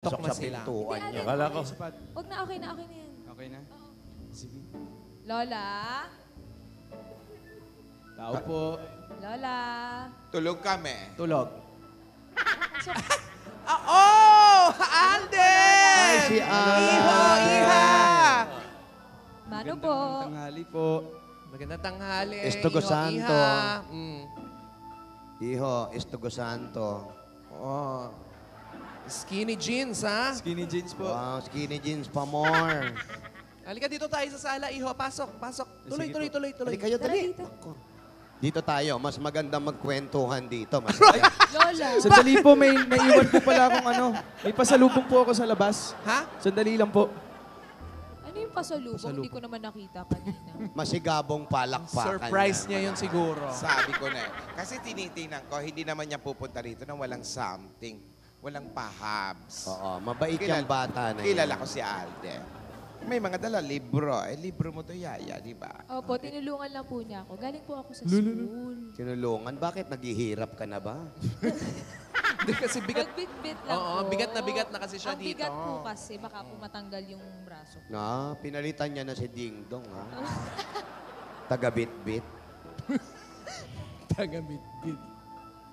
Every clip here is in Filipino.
Tok na sa sila. pintuan niya. Akala ko. Huwag na, okay na yan. Okay na? Sige. Lola? Tao po. Lola? Tulog kami. Tulog. Oh! Alden! Ay, si Alden. Iho, iha! Mano po? Tanghali po. Magandang tanghali. Estogo Iho, Santo. iha. Iho, Estogo Santo. Oh. Skinny jeans, ha? Skinny jeans po. Wow, skinny jeans pa more. Halika dito tayo sa sala, Iho. Pasok, pasok. Tuloy, Sige tuloy, po. tuloy, tuloy. Dali kayo, Tara dali. dito. Ako. Dito tayo. Mas maganda magkwentuhan dito. Mas Lola? Sandali po, may naiwan po pala akong ano. May pasalubong po ako sa labas. Ha? Sandali lang po. Ano yung pasalubong? Hindi ko naman nakita kanina. masigabong palakpakan. Surprise yan. niya yun siguro. Sabi ko na eh. Kasi tinitingnan ko, hindi naman niya pupunta rito nang walang something. Walang pahabs. Oo, mabait yung bata na Kilala ko si Alden. May mga dala libro. Eh, libro mo to, Yaya, di ba? Opo, tinulungan lang po niya ako. Galing po ako sa school. Tinulungan. Bakit naghihirap ka na ba? Hindi kasi bigat. Nagbitbit lang Oo, po. bigat na bigat na kasi siya Ang dito. bigat po kasi, baka po matanggal yung braso. Na, pinalitan niya na si Ding Dong, ha? Taga-bit-bit. Taga-bit-bit.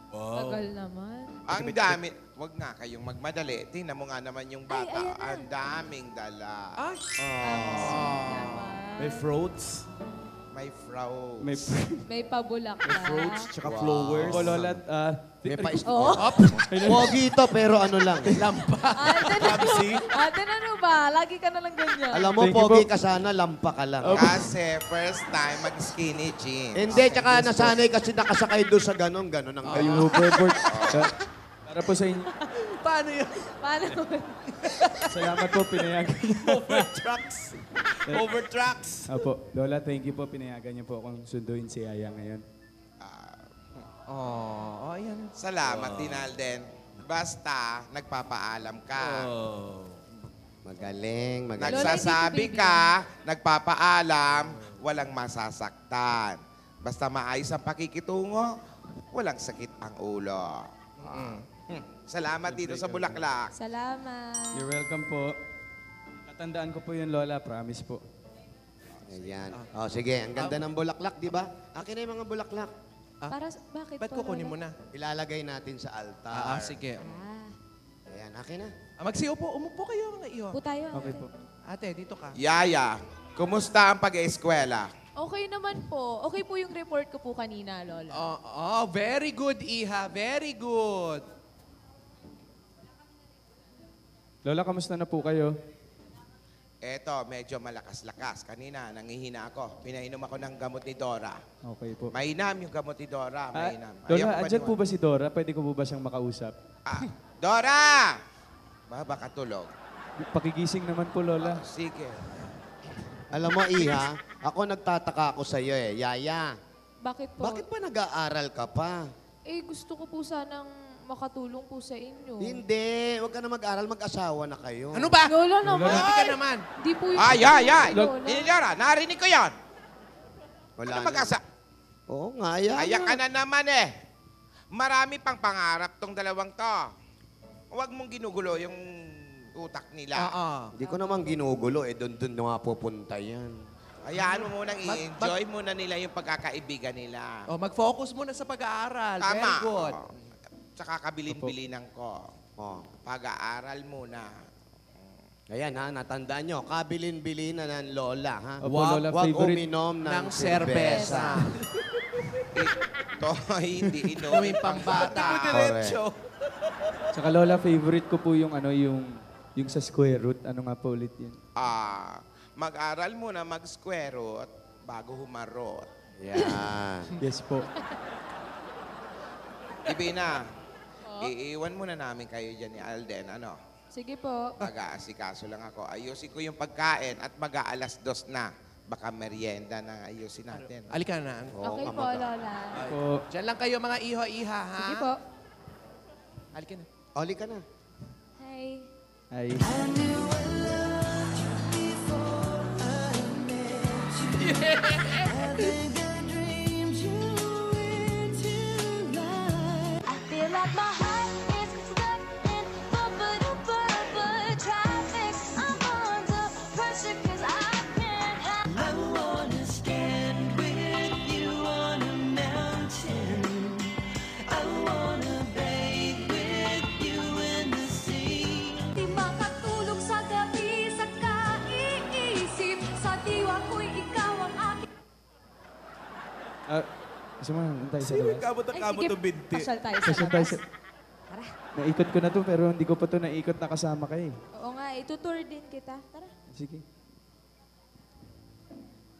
Tagal naman. Ang dami. Wag nga kayong magmadali. Tingnan mo nga naman yung bata. Ay, ayan na. Ang daming dala. Ay! Naman. May fruits. May frau. May pabulak na. Fruits, tsaka Wow. flowers. Po, Lola. May pa Oo. Pogi ito, pero ano lang. Alden, ano ba? Lagi ka na lang ganyan. Alam mo, Thank you pogi po. ka sana, lampa ka lang. Kasi first time mag-skinny jeans. Hindi, tsaka nasanay kasi nakasakay doon sa ganon ang Ay, hoverboard. Para po sa inyo. Paano yun? Paano? Salamat po, pinayagan niyo. Over trucks. Over trucks. Apo, Lola, thank you po. Pinayagan niyo po akong sunduin si Yaya ngayon. Oh, ayan. Salamat din, Alden. Basta, nagpapaalam ka. Magaling, magaling. Nagsasabi Lola, ka, nagpapaalam, walang masasaktan. Basta maayos ang pakikitungo, walang sakit ang ulo. Salamat dito sa Bulaklak. Salamat. You're welcome po. Tatandaan ko po yun, Lola. Promise po. Ayan. Oh, sige, ang ganda ng bulaklak, di ba? Akin na yung mga bulaklak. Bakit Ba't po, kukunin Lola? mo na? Ilalagay natin sa altar. Sige. Ayan, akin na. Magsiupo. Umupo kayo mga iyo. Po tayo. Okay po. Ate, dito ka. Yaya, kumusta ang pag-eskwela? Okay naman po. Okay po yung report ko po kanina, Lola. Very good, Iha. Very good. Lola, kamusta na po kayo? Eto, medyo malakas-lakas. Kanina, nangihina ako. Pinainom ako ng gamot ni Dora. Okay po. Mainam yung gamot ni Dora. Mainam. Lola, andyan po ba si Dora? Pwede ko po ba siyang makausap? Dora! Baka tulog. Pakigising naman po, Lola. Sige. Alam mo, Iha, ako nagtataka ako sa iyo eh. Yaya, Bakit po? bakit ba nag-aaral ka pa? Eh, gusto ko po sanang makatulong po sa inyo. Hindi, huwag ka na mag-aral, mag-asawa na kayo. Ano ba? Lola naman. Hindi ka naman. Di po yung... Ay, ay, ay! Lola. Dora, narinig ko yon. Wala Ano na. mag-asa? Oo nga, yan. Ayak ka na naman eh. Marami pang pangarap tong dalawang to. Huwag mong ginugulo yung utak nila. Hindi ko naman ginugulo, eh, doon na pupunta yan. Hayaan mo munang i-enjoy muna nila yung pagkakaibigan nila. Mag-focus muna sa pag-aaral. Tama. Very good. Tsaka kabilin-bilinan ko. Oh. Pag-aaral muna. Ayan ha, natandaan nyo, kabilin-bilinan ng lola, ha? Opo, Lola, Huwag favorite. uminom ng Ng serbesa. Ito, hindi inom. Gawing pambata. Correct. Tsaka Lola, favorite ko po yung ano, yung sa square root. Ano nga po ulit yun? Mag-aral muna, mag-square root, bago humarot. Yan. Yes po. Ibina, iiwan muna namin kayo dyan ni Alden. Ano? Sige po. Mag-aasikaso lang ako. Ayusin ko yung pagkain at mag-aalas 2 na. Baka merienda na ayusin natin. Alika na. Okay po, Lola. Po. Diyan lang kayo mga iho-iha, ha? Sige po. Alika na. Oli ka na. Hi. Ay. I feel like my heart is stuck in bubble. Gusto mo, antay sa Sino yung labas? kamot ang kamot ng binti? Pasyal tayo sa Pasyal tayo labas. sa- Naikot ko na to, pero hindi ko pa to naikot na kasama ka eh. Oo nga, itutour din kita. Tara. Sige.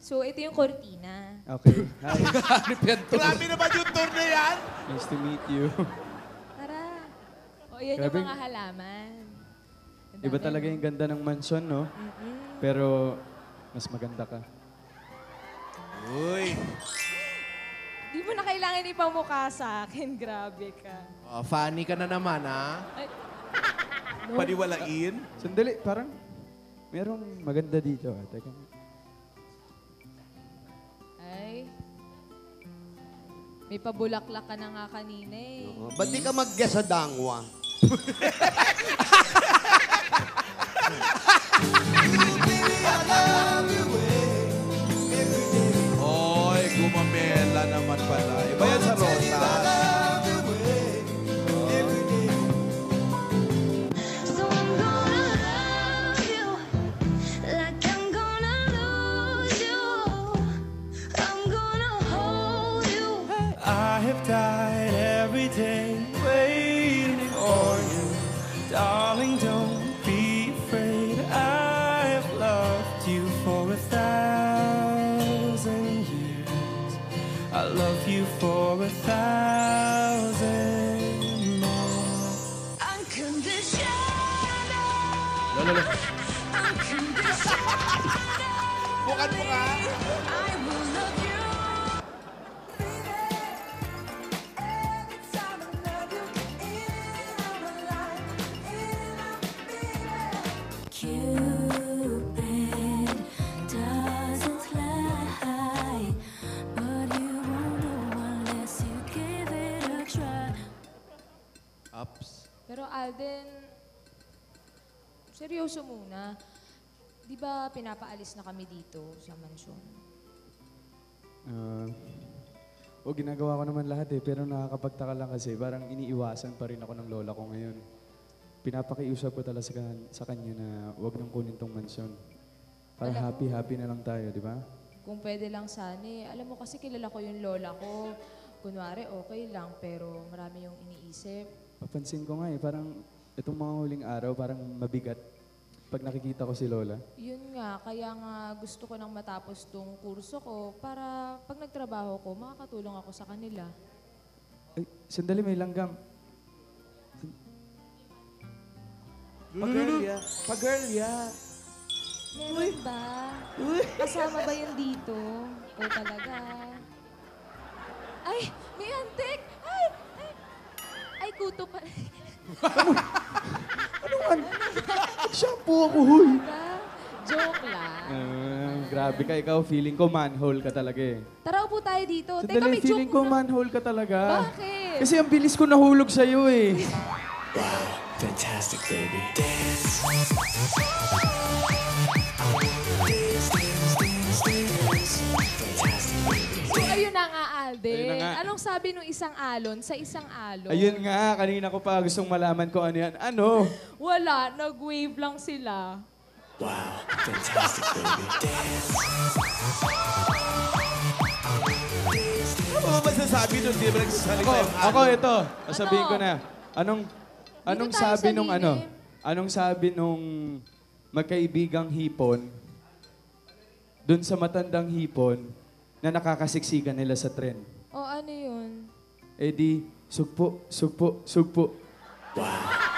So, ito yung cortina. Okay. Hi. Grabe naman yung tour na yan. Nice to meet you. Tara. O, yan Grabe. yung mga halaman. Ang Iba dami, talaga no? yung ganda ng mansion, no? Pero mas maganda ka. Uy. Di mo na kailangan ipamukha sa akin. Grabe ka. Oh, funny ka na naman, ha? Ay, Paniwalain. Sandali, parang merong maganda dito. Ah. Teka. ay. May pabulaklak ka na nga kanina eh. Oh, ba't di ka mag-guess sa dangwa? Oy, gumamela naman pala. Iba yan sa Rosa. So I'm gonna love you like I'm gonna lose you. I'm gonna hold you. I have died every day waiting for you. Darling, don't be afraid. I have loved you for 1,000 years. I love you for 1,000 more. Unconditional. Unconditional. Bukan mo nga. I will love you. Cupid doesn't lie, but you won't know unless you give it a try. Ups. Pero Alden, seryoso muna. Di ba pinapaalis na kami dito sa mansyon? Ginagawa ko naman lahat eh, pero nakakapagtaka lang kasi parang iniiwasan pa rin ako ng lola ko ngayon. Pinapakiusap ko talaga sa kanya na huwag nang kunin tong mansyon. Para Alam mo- happy-happy na lang tayo, di ba? Kung pwede lang sana eh. Alam mo kasi kilala ko yung lola ko. Kunwari okay lang, pero marami yung iniisip. Papansin ko nga eh, parang itong mga huling araw, parang mabigat pag nakikita ko si lola. Yun nga, kaya nga gusto ko nang matapos tong kurso ko para pag nagtrabaho ko, makakatulong ako sa kanila. Ay, sandali, may langgam. Pag-girl Pag-girl Meron ba? Kasama ba yun dito? O talaga? Ay, may antik! Ay! Ay! Ay, kuto pa. Shampoo ako, huy! Diba? Joke lang. Grabe ka, ikaw. Feeling ko manhole ka talaga eh. Tara, upo tayo dito. Teka, Sandali, may feeling joke ko muna. manhole ka talaga. Bakit? Kasi ang bilis ko nahulog sa'yo eh. Fantastic, baby. So, ayun na nga, Alden. Ayun na nga. Anong sabi nung isang alon sa isang alon? Ayun nga, kanina ko pa gustong malaman kung ano yan. Ano? Wala, nag-wave lang sila. Fantastic, baby. Ano ba masasabi nun? Di ba nagsasalita yung Ako ito. Sasabihin ko Ano? na. Anong tayo sabi sa nung lilim. ano? Anong sabi nung magkaibigang hipon dun sa matandang hipon na nakakasiksikan nila sa tren? O, ano yun? Eh di, sugpo, sugpo, sugpo.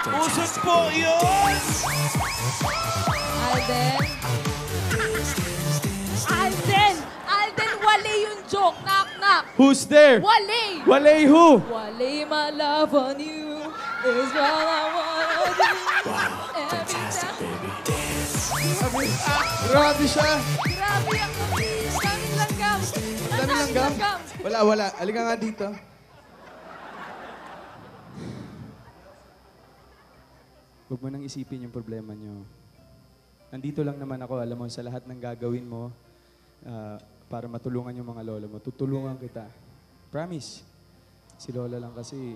Usok po yun! Alden? Alden! Alden, wali yung joke. Knock, knock. Who's there? Wali! Walay who? Wali my love on you is all I wanna do. Fantastic, baby. Grabe siya. Grabe ang kabilis. Daming langgam. Dami langgam. Wala. Halika nga dito. Huwag mo nang isipin yung problema nyo. Nandito lang naman ako, alam mo, sa lahat ng gagawin mo para matulungan yung mga lola mo. Tutulungan kita. Promise. Si lola lang kasi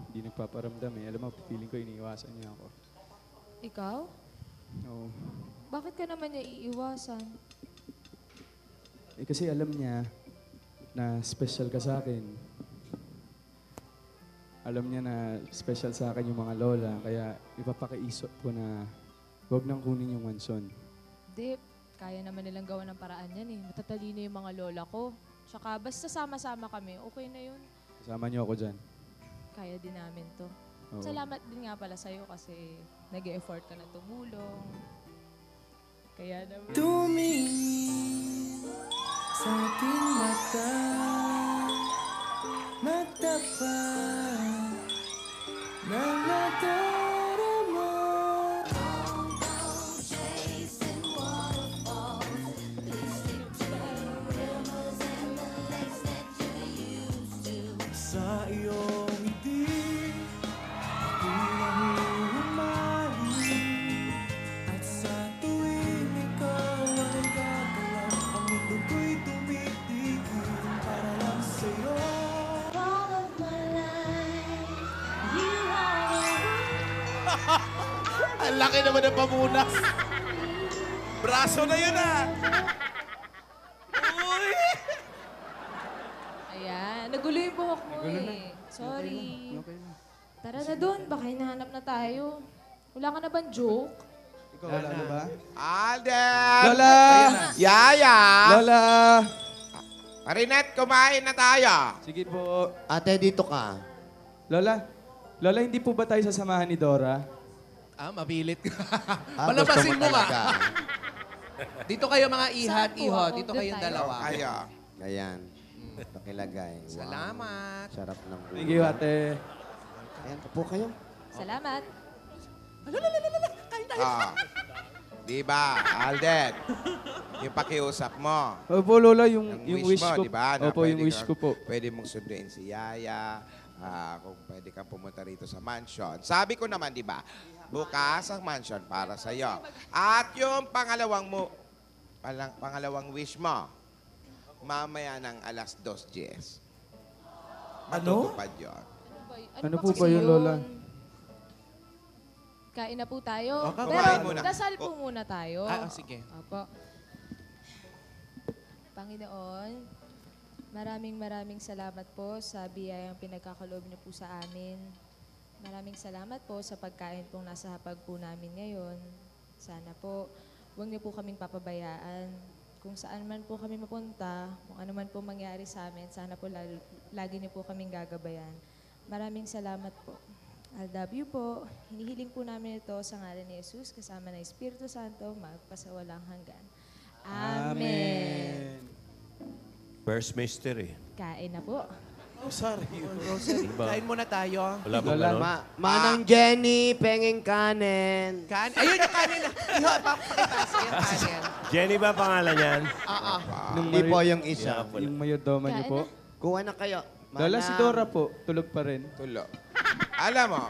hindi nagpaparamdam eh. Alam mo, feeling ko iniiwasan niya ako. Ikaw? Oo. Bakit ka naman niya iiwasan? Eh kasi alam niya, na special ka sa akin. Alam niya na special sa akin yung mga lola, kaya ipapakiisip ko na huwag nang kunin yung mansion. Hindi, kaya naman nilang gawa ng paraan yan eh. Matatalino yung mga lola ko. Tsaka basta sama-sama kami, okay na yun. Kasama niyo ako dyan. Kaya din namin to. Oo. Salamat din nga pala sa'yo kasi nag-e-effort ka na tumulong. Kaya naman. Tumingin sa aking mata, magtapat na nadarama. Sa iyong ngiti, ako'y nahuhumali. At sa tuwing ikaw ay gagalaw, ang mundo ko'y tumitigil para lang sa'yo. Ang laki naman ng pamunas. Braso na yun ah. Uy! Ayan, nagulo yung buhok mo eh. Sorry. Tara na dun, baka hinahanap na tayo. Wala ka na bang joke? Ikaw, wala na ba? Alden! Lola! Yaya! Lola! Marinette, kumain na tayo. Sige po. Ate, dito ka. Lola, Lola, hindi po ba tayo sasamahan ni Dora? Mabilit ka. Ah, Palabasin gusto mo nga. talaga. Dito kayo mga ihat, Saan po iho. ako? Dito Doon kayong tayo? dalawa. Ayo. Ayan. Pakilagay. Wow. Salamat. Sarap ng ulam. Thank you, ate. Ayan, po kayo. Salamat. Ah. Di ba, Alden? Yung pakiusap mo. Opo, Lola, yung wish wish mo, ko. di ba? Na Opo, yung pwede wish ko po. Pwede mong sunduin si Yaya. Kung pwede kang pumunta rito sa mansion. Sabi ko naman, di ba? Bukas ang mansion para sa iyo. At yung pangalawang wish mo, mamaya ng alas 2:10. Ano? Matutupad yun. Ano po kasi ba yun, Lola? Kain na po tayo. Okay, Pero kumain muna. dasal po muna tayo. Sige. Opo. Panginoon, maraming salamat po sa biyayang pinagkakaloob niyo po sa amin. Maraming salamat po sa pagkain pong nasa hapag po namin ngayon. Sana po, huwag niyo po kaming papabayaan. Kung saan man po kami mapunta, kung ano man po mangyari sa amin, sana po lagi niyo po kaming gagabayan. Maraming salamat po. I love you po. Hinihiling po namin ito sa ngalan ni Jesus kasama ng Espiritu Santo magpasawalang hanggan. Amen. First mystery. Kain na po. Oh, sorry. Rosary, kain muna tayo. Wala bang Lola, ganon? Manang Jenny, pengeng kanin. Ayun yung kanin. Iho, papakita sa'yo yung kanin. Jenny ba pangalan yan? Hindi po yung isa. Yung mayordoma niyo Kain po. Kuha na kayo. Lola, si Dora po, tulog pa rin. Tulo. Alam mo,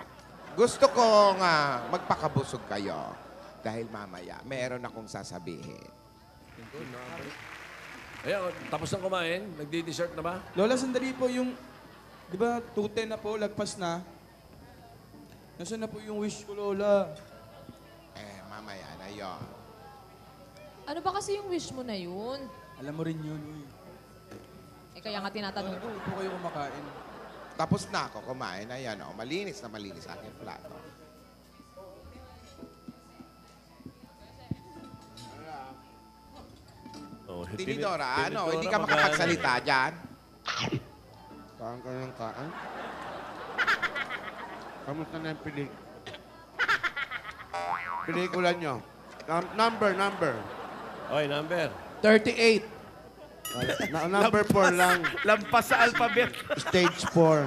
gusto kong magpakabusog kayo dahil mamaya meron akong sasabihin. Ayan, tapos na kumain. Nagdi-dessert na ba? Lola, sandali po yung, di ba, 2:10 na po, lagpas na. Nasaan na po yung wish ko, Lola? Mamaya na yon. Ano ba kasi yung wish mo na yun? Alam mo rin yun, uy. Kaya nga tinatanong ko. Ano po kayo kumakain? Tapos na ako kumain. Ayan, malinis na malinis aking plato. Oh, Tinidora, hindi ka makapagsalita dyan? Kaan ka ng kaan? Kamusta na yung pelikula nyo? Number. Oy, number. 38. Number 4 lang. Lampas sa alphabet. Stage 4.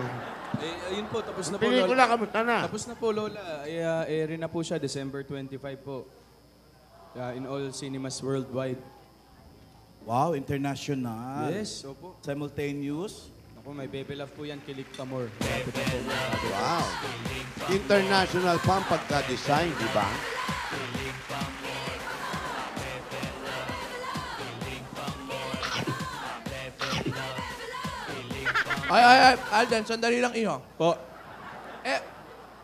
Ayun po, tapos na po, Pelikula, Lola. kamusta na? Tapos na po, Lola. Rin na po siya, December 25 po. In all cinemas worldwide. Wow, international. Yes, opo. Simultaneous. Ako, may baby love po yan, Kilik Tamor. Sabi ko po. Wow. International pa ang pagka-design, di ba? Ay, Alden, sandali lang iho. Po,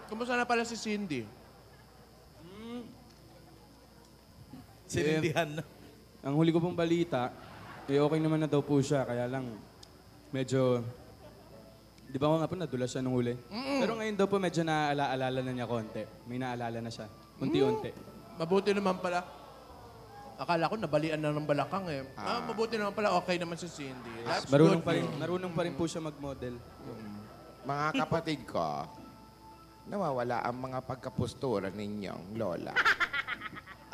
Kumusta na pala si Cindy? Sinindihan na. ang huli ko pong balita, okay naman na daw po siya, kaya lang, medyo, di ba nga po nadulas siya nung huli? Pero ngayon daw po medyo naaalala na niya konti. May naalala na siya. Unti-unti. Mabuti naman pala. Akala ko nabalian na ng balakang eh. Mabuti naman pala, okay naman si Cindy. That's Marunong good marunong pa rin po siya mag-model. Mga kapatid ko, nawawala ang mga pagkapustura ninyong lola.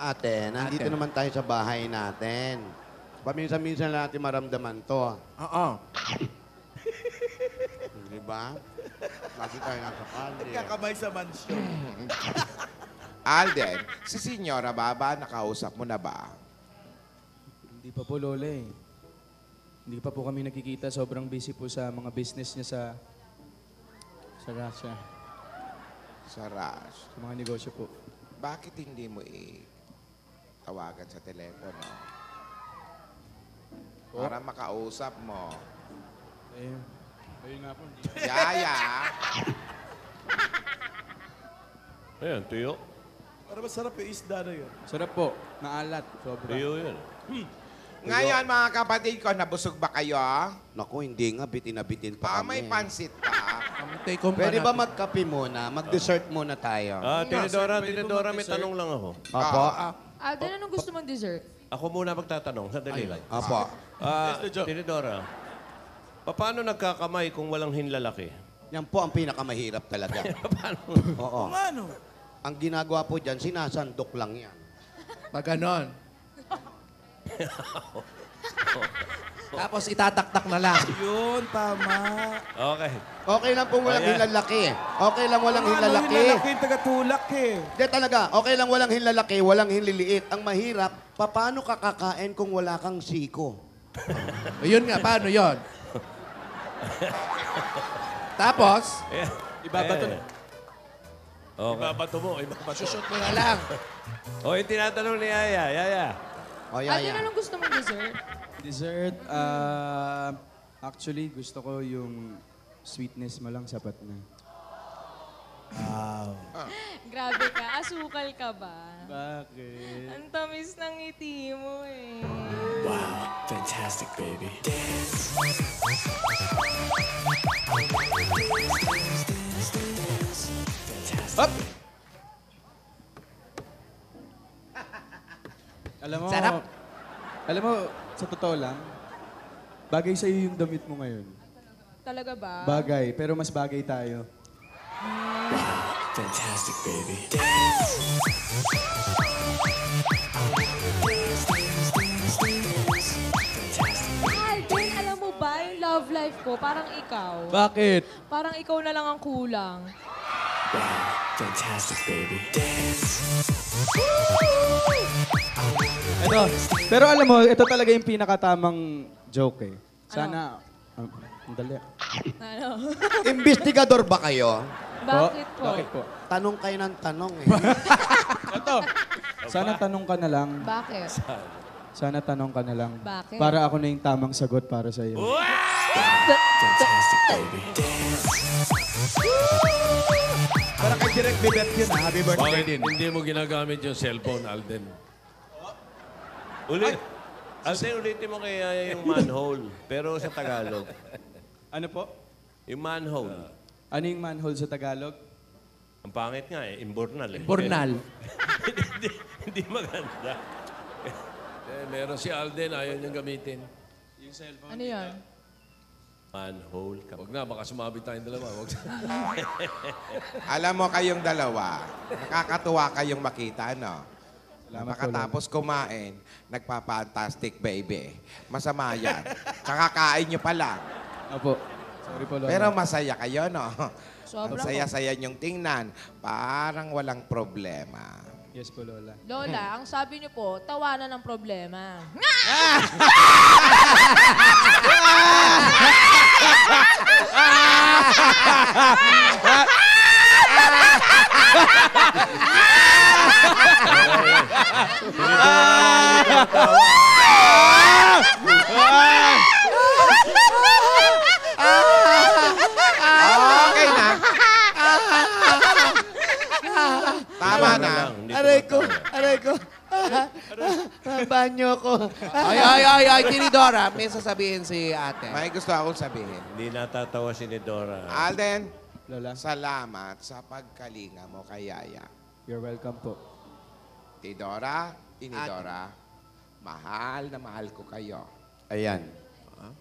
Ate, nandito naman tayo sa bahay natin. Paminsan-minsan natin maramdaman to. Oo. Di ba? Lagi tayo nasa kalye. Kakamay sa mansyon. Alden, si Senyora Baba, nakausap mo na ba? Hindi pa po, Lola eh. Hindi pa po kami nakikita. Sobrang busy po sa mga business niya sa Russia. Sa Rush. Sa mga negosyo po. Bakit hindi mo tawagan sa telepono? Para makausap mo. Eh, ayun nga po. Yaya! Ayan, tuyo. Para masarap yung isda na yun. Sarap po. Maalat. Sobra. Tuyo yan. Ngayon, mga kapatid ko, nabusog ba kayo? Naku, hindi nga. Bitin na bitin pa May kami. pansit pa. Take home Pwede pa ba magkape muna? Mag-dessert muna tayo. Tinidora, may tanong lang ako. Apo? Alden, anong gusto mong dessert? Ako muna magtatanong. Sandali lang. Apo. Tinidora, paano nagkakamay kung walang hinlalaki? Yan po ang pinakamahirap talaga. Paano? Oo. Ano? Ang ginagawa po dyan, sinasandok lang yan. Pag ganon. Tapos itataktak na lang. Yun, tama. Okay. Okay lang pong walang Ayan. hilalaki. Okay lang walang hilalaki. Hilalaki yung tagatulak eh. Hindi talaga. Okay lang walang hilalaki, walang hinliliit. Ang mahirap, paano ka kakain kung wala kang siko? Ayun nga, paano yon? Tapos, Ibabato na. Okay. Ibabato mo. sushoot mo na lang. O, yung tinatanong ni Yaya. Yaya. O, Alden, yaya. anong gusto mong dessert? Dessert, actually, gusto ko yung sweetness mo lang sapat na. Grabe ka, asukal ka ba? Bakit? Ang tamis ng ngiti mo eh. Fantastic, baby. Up! Alam mo, Sarap. Alam mo, sa totoo lang, bagay sa'yo yung damit mo ngayon. Talaga ba? Bagay, pero mas bagay tayo. Fantastic, baby. Alden, alam mo ba, yung love life ko, parang ikaw. Bakit? Parang ikaw na lang ang kulang. Fantastic, baby. Ano? Pero alam mo, ito talaga yung pinakatamang joke eh. Sana... ang dali. Ano? Investigador ba kayo? Bakit po? Bakit po? Tanong kayo ng tanong eh. Ito. Sana tanong ka na lang. Bakit? Sana tanong ka na lang. Bakit? Para ako na yung tamang sagot para sa iyo. Fantastic, baby. Para kay Direk Bibet yun, ha? Happy birthday Bakit din. hindi mo ginagamit yung cellphone, Alden? Ulit. Alden, ulitin mo kay Yaya yung manhole. Pero sa Tagalog. Ano po? Yung manhole. Ano yung manhole sa Tagalog? Ang pangit nga eh. Imbornal eh. Bornal. Hindi maganda. Meron si Alden, ayaw niyang gamitin. Ano yun? Manhole. Huwag na, baka sumabit tayong dalawa. Huwag. Alam mo kayong dalawa, nakakatuwa kayong makita, no? Salamat po, Makatapos kumain, nagpa-fantastic, baby. Masama yan. Kakakain nyo pa lang. Opo. Sorry po, Lola. Pero masaya kayo, no? Sobra Ang saya-saya nyong tingnan. Parang walang problema. Yes po, Lola. Lola, ang sabi niyo po, tawanan ng problema. Okay na. Tama na. Hindi Aray ko, tumatawa. aray ko. Banyo ko. Ay, Tinidora, may sasabihin si ate. May gusto akong sabihin. Hindi natatawa si Nidora. Alden, Lola, salamat sa pagkalinga mo kay Yaya. you're welcome po. Tinidora, mahal na mahal ko kayo. Ayan.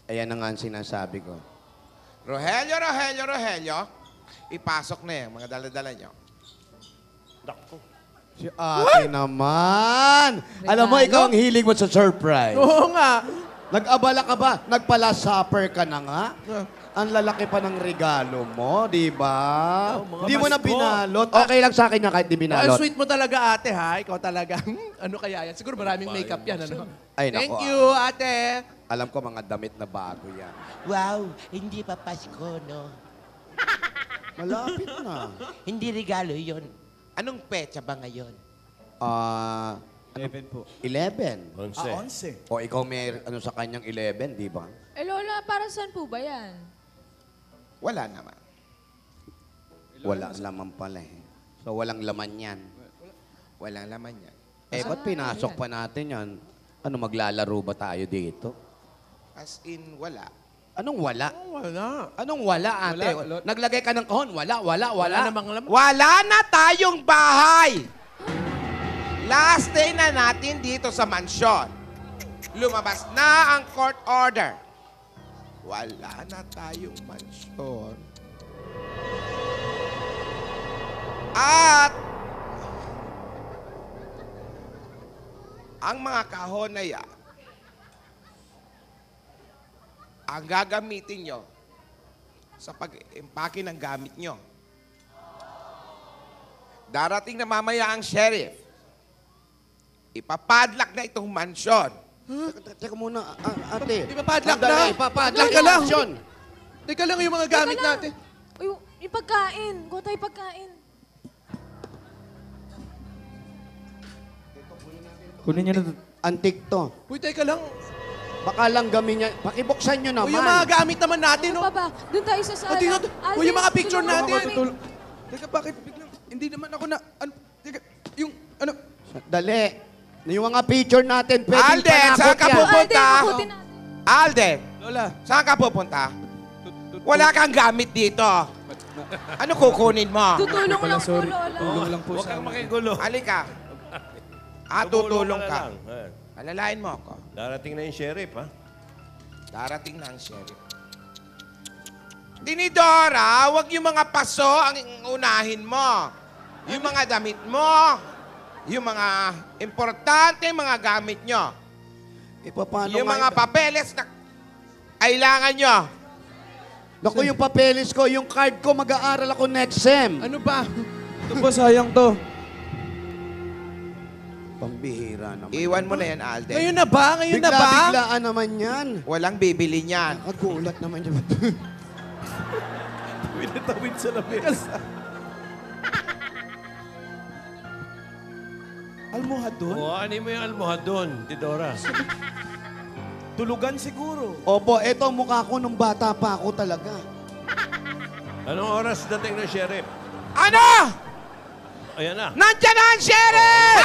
Ayan na nga ang sinasabi ko. Rogelio, ipasok na yung mga dala-dala nyo. Si ate naman. Alam mo, ikaw ang hilig mo sa surprise. Oo nga. Nag-abala ka ba? Nagpala supper ka na nga? Ang lalaki pa ng regalo mo, di ba? Di mo na binalot. Okay lang sa akin yan kahit di Ang binalot. sweet mo talaga, ate, ha? Ikaw talaga. Ano kaya yan? Siguro maraming makeup yan, ano? Ay, nako, Thank you, ate. Alam ko mga damit na bago yan. Wow, hindi pa Pasko, no? Malapit na. Hindi regalo yon. Anong petsa ba ngayon? 11 po. 11. 11. O ikaw may ano sa kanyang 11, di ba? Eh, Lola, para saan po ba yan? Wala naman. Wala laman pala eh. So walang laman yan. Walang laman yan. Eh, ba't pinasok pa natin yan? Ano, maglalaro ba tayo dito? As in, wala. Anong wala? Wala. Anong wala, ate? Wala. Naglagay ka ng kahon? Wala. Wala namang alam. Wala na tayong bahay! Last day na natin dito sa mansyon. Lumabas na ang court order. Wala na tayong mansyon. At ang mga kahon na yan, ang gagamitin nyo sa pag-impake ng gamit nyo. Darating na mamaya ang sheriff. Ipapadlock na itong mansyon. Teka muna, ate. Ipapadlock Sandali, na? Ipapadlock Teka lang. Mansyon. Teka lang yung mga gamit Teka lang. natin. Uy, yung pagkain. Kuha tayo pagkain. Kunin niyo na Antik to. Uy, teka lang. Baka lang gamin niya. Pakibuksan nyo Uy, naman. yung mga gamit naman natin, Ano no? pa ba? Doon tayo sa sala. Uy, uy, yung mga picture tulungan mo natin. kami. Teka, bakit biglang... Hindi naman ako na... teka, yung... Ano... Dali. Yung mga picture natin, pwedeng Alden, panakot saan ka yan. pupunta? Alden, akutin natin. Alden, Lola, saan ka pupunta? Wala kang gamit dito. Ano kukunin mo? Tutulong pala, lang po, sorry. Lola. Tulong lang po Huwag sa kang amin. makigulo. Halika. Tutulong ka. lang. Ayan. Alalain mo ako. Darating na yung sheriff, ha? Darating na ang sheriff. Tinidora, wag yung mga paso ang unahin mo. Yung mga damit mo, yung mga importante mga gamit nyo. Paano Yung nga mga papeles na kailangan nyo. Naku, yung papeles ko, yung card ko, mag-aaral ako next sem. Ano ba? Ito po, sayang to. Pambihira naman. Iwan mo na yan, Alden. Ngayon na ba? Ngayon na ba? Bigla-biglaan naman yan. Walang bibili niyan. Nakagulat naman yan. Pinatawid sa lamesa. Almohadon? O, ano mo yung almohadon, Tidora? Tulugan siguro. Opo, eto ang mukha ko nung bata pa ako talaga. Anong oras dating ng sheriff? Ano? Ayan na. Nandiyan na ang sheriff!